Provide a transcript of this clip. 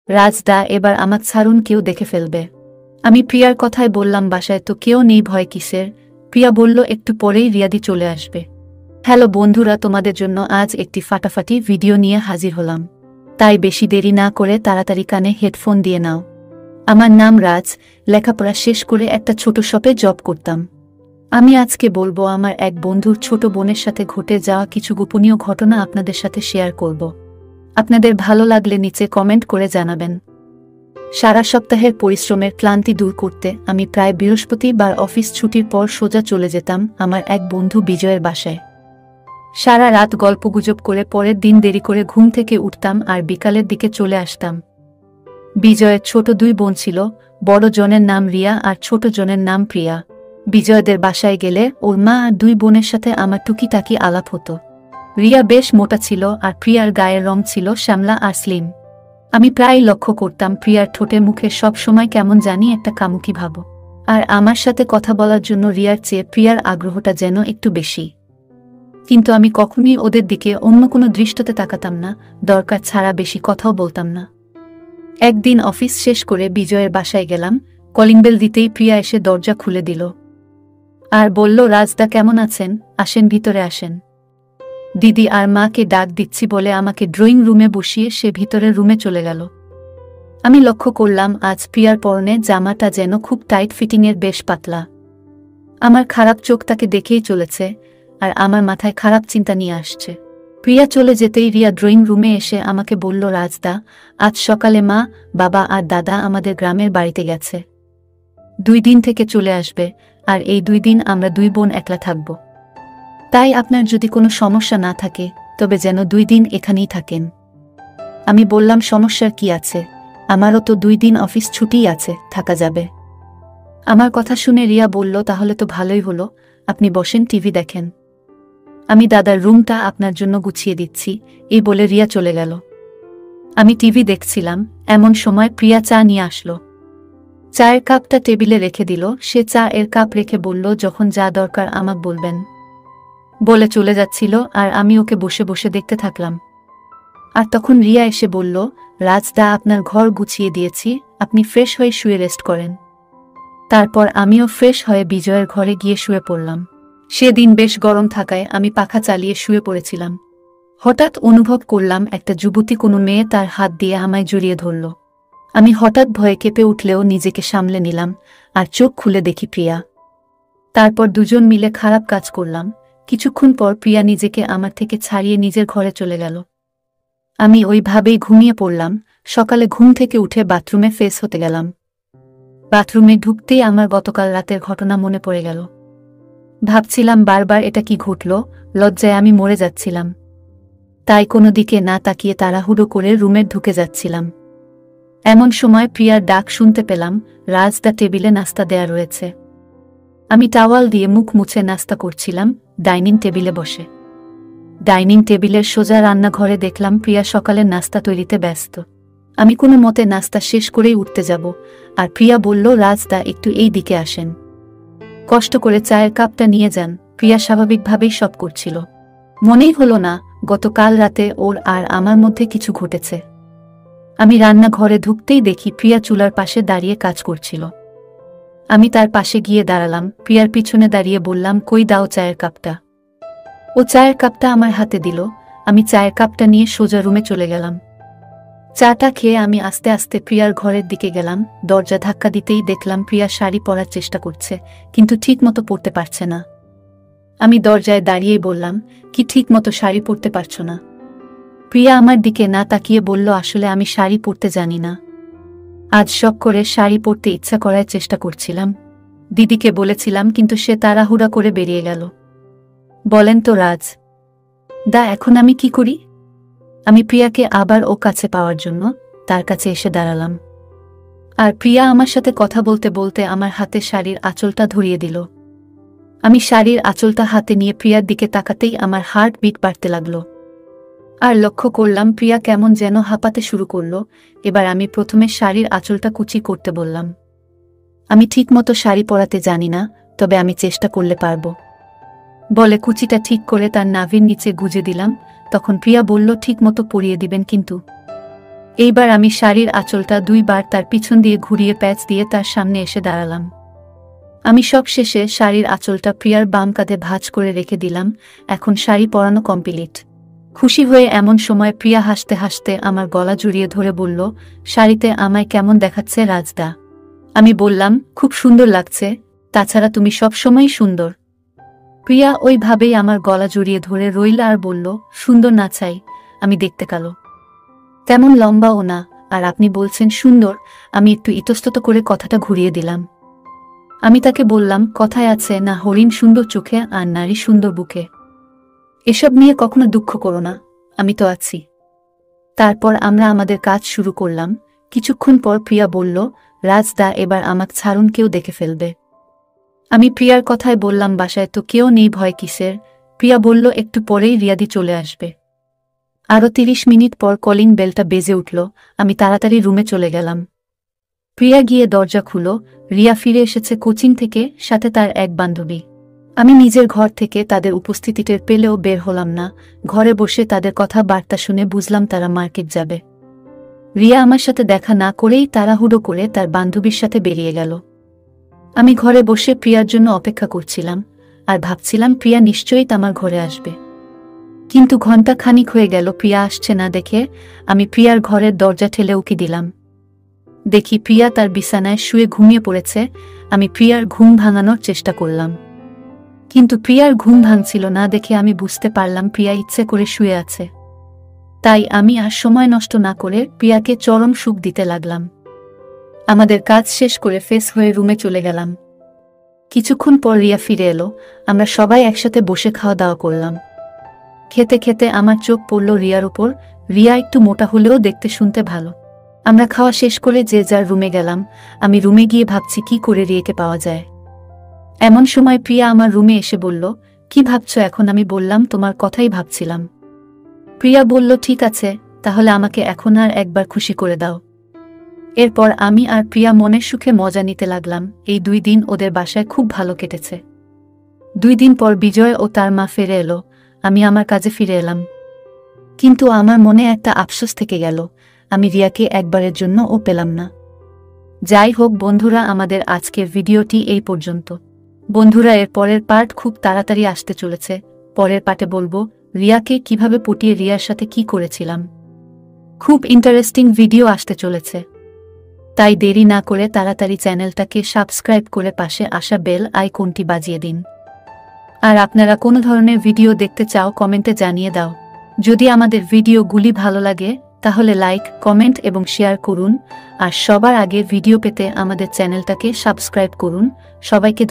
রাজদা, এবার আমাক ছাড়ুন, কেউ দেখে ফেলবে। আমি প্রিয়ার কথায় বললাম, বাসায় তো কেউ নেই, ভয় কিসের? প্রিয়া বলল, একটু পরেই রিয়াদি চলে আসবে। হ্যালো বন্ধুরা, তোমাদের জন্য আজ একটি ফাটাফাটি ভিডিও নিয়ে হাজির হলাম। তাই বেশি দেরি না করে তাড়াতাড়ি কানে হেডফোন দিয়ে নাও। আমার নাম রাজ, লেখাপড়া শেষ করে একটা ছোট শপে জব করতাম। আমি আজকে বলবো আমার এক বন্ধুর ছোট বোনের সাথে ঘটে যাওয়া কিছু গোপনীয় ঘটনা আপনাদের সাথে শেয়ার করব। আপনাদের ভালো লাগলে নিচে কমেন্ট করে জানাবেন। সারা সপ্তাহের পরিশ্রমের ক্লান্তি দূর করতে আমি প্রায় বৃহস্পতিবার অফিস ছুটির পর সোজা চলে যেতাম আমার এক বন্ধু বিজয়ের বাসায়। সারা রাত গল্পগুজব করে পরের দিন দেরি করে ঘুম থেকে উঠতাম আর বিকালের দিকে চলে আসতাম। বিজয়ের ছোট দুই বোন ছিল, বড় জনের নাম রিয়া আর ছোট জনের নাম প্রিয়া। বিজয়দের বাসায় গেলে ওর মা আর দুই বোনের সাথে আমার টুকিটাকি আলাপ হতো। রিয়া বেশ মোটা ছিল আর প্রিয়ার গায়ের রং ছিল শ্যামলা আর স্লিম। আমি প্রায় লক্ষ্য করতাম প্রিয়ার ঠোঁটে মুখে সব সময় কেমন জানি একটা কামুকি ভাব, আর আমার সাথে কথা বলার জন্য রিয়ার চেয়ে প্রিয়ার আগ্রহটা যেন একটু বেশি। কিন্তু আমি কখনোই ওদের দিকে অন্য কোনো দৃষ্টিতে তাকাতাম না, দরকার ছাড়া বেশি কথাও বলতাম না। একদিন অফিস শেষ করে বিজয়ের বাসায় গেলাম, কলিং বেল দিতেই প্রিয়া এসে দরজা খুলে দিল আর বলল, রাজদা কেমন আছেন, আসেন ভিতরে আসেন। দিদি আর মাকে ডাক দিচ্ছি বলে আমাকে ড্রয়িং রুমে বসিয়ে সে ভিতরের রুমে চলে গেল। আমি লক্ষ্য করলাম আজ প্রিয়ার পরনে জামাটা যেন খুব টাইট ফিটিংয়ের, বেশ পাতলা। আমার খারাপ চোখ তাকে দেখেই চলেছে আর আমার মাথায় খারাপ চিন্তা নিয়ে আসছে। প্রিয়া চলে যেতেই রিয়া ড্রয়িং রুমে এসে আমাকে বলল, রাজদা, আজ সকালে মা, বাবা আর দাদা আমাদের গ্রামের বাড়িতে গেছে। 2 দিন থেকে চলে আসবে, আর এই 2 দিন আমরা 2 বোন একলা থাকব। তাই আপনার যদি কোনো সমস্যা না থাকে তবে যেন 2 দিন এখানেই থাকেন। আমি বললাম, সমস্যার কি আছে, আমারও তো 2 দিন অফিস ছুটিই আছে, থাকা যাবে। আমার কথা শুনে রিয়া বলল, তাহলে তো ভালোই হলো, আপনি বসেন, টিভি দেখেন, আমি দাদার রুমটা আপনার জন্য গুছিয়ে দিচ্ছি। এই বলে রিয়া চলে গেল। আমি টিভি দেখছিলাম, এমন সময় প্রিয়া চা নিয়ে আসলো। চায়ের কাপটা টেবিলে রেখে দিল। সে চা এর কাপ রেখে বলল, যখন যা দরকার আমাকে বলবেন, বলে চলে যাচ্ছিল আর আমি ওকে বসে বসে দেখতে থাকলাম। আর তখন রিয়া এসে বলল, রাজদা, আপনার ঘর গুছিয়ে দিয়েছি, আপনি ফ্রেশ হয়ে শুয়ে রেস্ট করেন। তারপর আমিও ফ্রেশ হয়ে বিজয়ের ঘরে গিয়ে শুয়ে পড়লাম। সেদিন বেশ গরম থাকায় আমি পাখা চালিয়ে শুয়ে পড়েছিলাম। হঠাৎ অনুভব করলাম একটা যুবতী কোনো মেয়ে তার হাত দিয়ে আমায় জড়িয়ে ধরল। আমি হঠাৎ ভয়ে কেঁপে উঠলেও নিজেকে সামলে নিলাম আর চোখ খুলে দেখি প্রিয়া। তারপর দুজন মিলে খারাপ কাজ করলাম। কিছুক্ষণ পর প্রিয়া নিজেকে আমার থেকে ছাড়িয়ে নিজের ঘরে চলে গেল। আমি ওইভাবেই ঘুমিয়ে পড়লাম। সকালে ঘুম থেকে উঠে বাথরুমে ফ্রেশ হতে গেলাম। বাথরুমে ঢুকতেই আমার গতকাল রাতের ঘটনা মনে পড়ে গেল। ভাবছিলাম বারবার এটা কি ঘটল, লজ্জায় আমি মরে যাচ্ছিলাম। তাই কোনো দিকে না তাকিয়ে তাড়াহুড়ো করে রুমে ঢুকে যাচ্ছিলাম। এমন সময় প্রিয়ার ডাক শুনতে পেলাম, রাজদা, টেবিলে নাস্তা দেয়া রয়েছে। আমি টাওয়াল দিয়ে মুখ মুছে নাস্তা করছিলাম ডাইনিং টেবিলে বসে। ডাইনিং টেবিলের সোজা রান্নাঘরে দেখলাম প্রিয়া সকালের নাস্তা তৈরিতে ব্যস্ত। আমি কোনো মতে নাস্তা শেষ করেই উঠতে যাব, আর প্রিয়া বলল, রাজদা, একটু এই দিকে আসেন, কষ্ট করে চায়ের কাপটা নিয়ে যান। প্রিয়া স্বাভাবিকভাবেই সব করছিল। মনেই হলো না গতকাল রাতে ওর আর আমার মধ্যে কিছু ঘটেছে। আমি রান্নাঘরে ঢুকতেই দেখি প্রিয়া চুলার পাশে দাঁড়িয়ে কাজ করছিল। আমি তার পাশে গিয়ে দাঁড়ালাম, প্রিয়ার পিছনে দাঁড়িয়ে বললাম, কই দাও চায়ের কাপটা। ও চায়ের কাপটা আমার হাতে দিল। আমি চায়ের কাপটা নিয়ে সোজা রুমে চলে গেলাম। চাটা খেয়ে আমি আস্তে আস্তে প্রিয়ার ঘরের দিকে গেলাম। দরজা ধাক্কা দিতেই দেখলাম প্রিয়া শাড়ি পরার চেষ্টা করছে, কিন্তু ঠিক মতো পরতে পারছে না। আমি দরজায় দাঁড়িয়েই বললাম, কি ঠিক মতো শাড়ি পরতে পারছো না? প্রিয়া আমার দিকে না তাকিয়ে বলল, আসলে আমি শাড়ি পরতে জানি না। আজ শখ করে শাড়ি পরতে ইচ্ছা করার চেষ্টা করছিলাম। দিদিকে বলেছিলাম, কিন্তু সে তাড়াহুড়া করে বেরিয়ে গেল। বলেন তো রাজ দা, এখন আমি কি করি? আমি প্রিয়াকে আবার ও কাছে পাওয়ার জন্য তার কাছে এসে দাঁড়ালাম। আর প্রিয়া আমার সাথে কথা বলতে বলতে আমার হাতে শাড়ির আঁচলটা ধরিয়ে দিল। আমি শাড়ির আঁচলটা হাতে নিয়ে প্রিয়ার দিকে তাকাতেই আমার হার্ট বিট বাড়তে লাগলো। আর লক্ষ্য করলাম প্রিয়া কেমন যেন হাঁপাতে শুরু করলো। এবার আমি প্রথমে শাড়ির আঁচলটা কুচি করতে বললাম। আমি ঠিকমতো শাড়ি পরাতে জানি না, তবে আমি চেষ্টা করলে পারবো, বলে কুচিটা ঠিক করে তার নাভির নিচে গুজে দিলাম। তখন প্রিয়া বলল, ঠিকমতো পরিয়ে দিবেন কিন্তু। এইবার আমি শাড়ির আঁচলটা 2 বার তার পিছন দিয়ে ঘুরিয়ে প্যাচ দিয়ে তার সামনে এসে দাঁড়ালাম। আমি সব শেষে শাড়ির আঁচলটা প্রিয়ার বাম কাঁধে ভাঁজ করে রেখে দিলাম। এখন শাড়ি পরানো কমপ্লিট। খুশি হয়ে এমন সময় প্রিয়া হাসতে হাসতে আমার গলা জড়িয়ে ধরে বলল, শাড়িতে আমায় কেমন দেখাচ্ছে রাজদা? আমি বললাম, খুব সুন্দর লাগছে, তাছাড়া তুমি সব সময়ই সুন্দর। প্রিয়া ওইভাবেই আমার গলা জড়িয়ে ধরে রইল আর বলল, সুন্দর না চাই, আমি দেখতে কালো, তেমন লম্বাও না, আর আপনি বলছেন সুন্দর। আমি একটু ইতস্তত করে কথাটা ঘুরিয়ে দিলাম। আমি তাকে বললাম, কথায় আছে না, হরিণ সুন্দর চোখে আর নারী সুন্দর বুকে। এসব নিয়ে কখনো দুঃখ করো না, আমি তো আছি। তারপর আমরা আমাদের কাজ শুরু করলাম। কিছুক্ষণ পর প্রিয়া বলল, রাজদা এবার আমাকে ছাড়ুন, কেউ দেখে ফেলবে। আমি প্রিয়ার কথায় বললাম, বাসায় তো কেউ নেই, ভয় কিসের? প্রিয়া বলল, একটু পরেই রিয়াদি চলে আসবে। আরও 30 মিনিট পর কলিং বেলটা বেজে উঠল। আমি তাড়াতাড়ি রুমে চলে গেলাম। প্রিয়া গিয়ে দরজা খুলো। রিয়া ফিরে এসেছে কোচিং থেকে, সাথে তার এক বান্ধবী। আমি নিজের ঘর থেকে তাদের উপস্থিতি টের পেলেও বের হলাম না। ঘরে বসে তাদের কথা বার্তা শুনে বুঝলাম তারা মার্কেট যাবে। রিয়া আমার সাথে দেখা না করেই তাড়াহুড়ো করে তার বান্ধবীর সাথে বেরিয়ে গেল। আমি ঘরে বসে প্রিয়ার জন্য অপেক্ষা করছিলাম আর ভাবছিলাম প্রিয়া নিশ্চয়ই আমার ঘরে আসবে। কিন্তু ঘণ্টা খানিক হয়ে গেল, প্রিয়া আসছে না দেখে আমি প্রিয়ার ঘরের দরজা ঠেলে উকি দিলাম। দেখি প্রিয়া তার বিছানায় শুয়ে ঘুমিয়ে পড়েছে। আমি প্রিয়ার ঘুম ভাঙানোর চেষ্টা করলাম, কিন্তু প্রিয়ার ঘুম ভাঙছিল না দেখে আমি বুঝতে পারলাম প্রিয়া ইচ্ছে করে শুয়ে আছে। তাই আমি আর সময় নষ্ট না করে প্রিয়াকে চরম সুখ দিতে লাগলাম। আমাদের কাজ শেষ করে ফ্রেশ হয়ে রুমে চলে গেলাম। কিছুক্ষণ পর রিয়া ফিরে এলো। আমরা সবাই একসাথে বসে খাওয়া দাওয়া করলাম। খেতে খেতে আমার চোখ পড়ল রিয়ার উপর। রিয়া একটু মোটা হলেও দেখতে শুনতে ভালো। আমরা খাওয়া শেষ করে যে যার রুমে গেলাম। আমি রুমে গিয়ে ভাবছি কি করে রিয়াকে পাওয়া যায়। এমন সময় প্রিয়া আমার রুমে এসে বলল, কি ভাবছো এখন? আমি বললাম, তোমার কথাই ভাবছিলাম। প্রিয়া বলল, ঠিক আছে, তাহলে আমাকে এখন আর একবার খুশি করে দাও। এরপর আমি আর প্রিয়া মনের সুখে মজা নিতে লাগলাম। এই 2 দিন ওদের বাসায় খুব ভালো কেটেছে। 2 দিন পর বিজয় ও তার মা ফিরে এলো। আমি আমার কাজে ফিরে এলাম। কিন্তু আমার মনে একটা আফসোস থেকে গেল, আমি রিয়াকে একবারের জন্য ও পেলাম না। যাই হোক বন্ধুরা, আমাদের আজকের ভিডিওটি এই পর্যন্ত। বন্ধুরা, এর পরের পার্ট খুব তাড়াতাড়ি আসতে চলেছে। পরের পার্টে বলবো রিয়াকে কিভাবে পটিয়ে রিয়ার সাথে কি করেছিলাম। খুব ইন্টারেস্টিং ভিডিও আসতে চলেছে, তাই দেরি না করে তাড়াতাড়ি চ্যানেলটাকে সাবস্ক্রাইব করে পাশে আসা বেল আইকনটি বাজিয়ে দিন। আর আপনারা কোন ধরনের ভিডিও দেখতে চাও কমেন্টে জানিয়ে দাও। যদি আমাদের ভিডিওগুলি ভালো লাগে তাহলে লাইক, কমেন্ট এবং শেয়ার করুন। আর সবার আগে ভিডিও পেতে আমাদের চ্যানেলটাকে সাবস্ক্রাইব করুন। সবাইকে